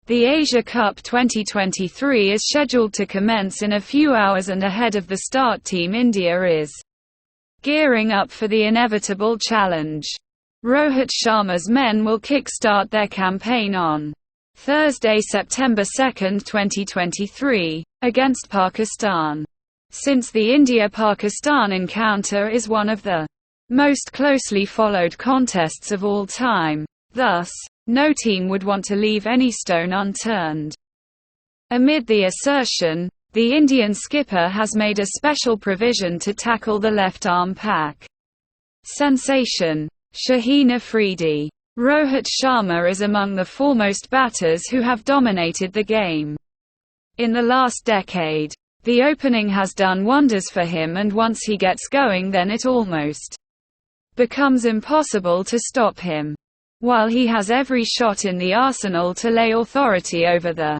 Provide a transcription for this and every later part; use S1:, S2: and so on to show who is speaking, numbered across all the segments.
S1: The Asia Cup 2023 is scheduled to commence in a few hours, and ahead of the start, Team India is gearing up for the inevitable challenge. Rohit Sharma's men will kick-start their campaign on Thursday, September 2, 2023, against Pakistan. Since the India-Pakistan encounter is one of the most closely followed contests of all time, thus, no team would want to leave any stone unturned. Amid the assertion, the Indian skipper has made a special provision to tackle the left-arm pack sensation, Shaheen Afridi. Rohit Sharma is among the foremost batters who have dominated the game. In the last decade, the opening has done wonders for him, and once he gets going, then it almost becomes impossible to stop him. While he has every shot in the arsenal to lay authority over the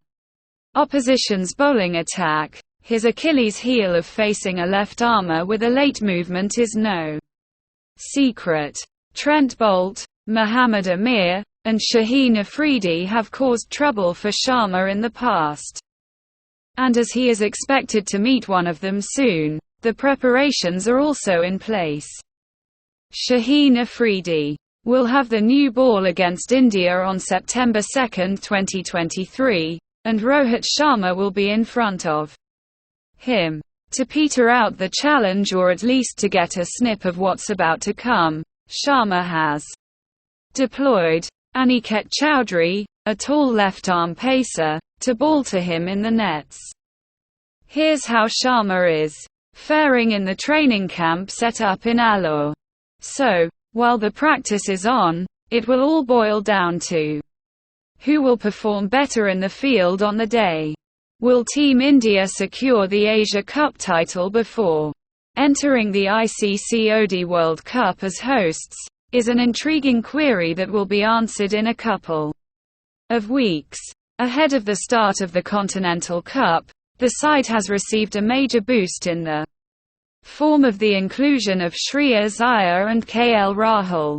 S1: opposition's bowling attack, his Achilles heel of facing a left-armer with a late movement is no secret. Trent Boult, Mohammad Amir, and Shaheen Afridi have caused trouble for Sharma in the past. And as he is expected to meet one of them soon, the preparations are also in place. Shaheen Afridi will have the new ball against India on September 2, 2023, and Rohit Sharma will be in front of him. To peter out the challenge, or at least to get a snip of what's about to come, Sharma has deployed Aniket Chowdhury, a tall left-arm pacer, to bowl to him in the nets. Here's how Sharma is faring in the training camp set up in Alore. So, while the practice is on, it will all boil down to who will perform better in the field on the day. Will Team India secure the Asia Cup title before entering the ICC ODI World Cup as hosts, is an intriguing query that will be answered in a couple of weeks. Ahead of the start of the Continental Cup, the side has received a major boost in the form of the inclusion of Shreyas Iyer and KL Rahul.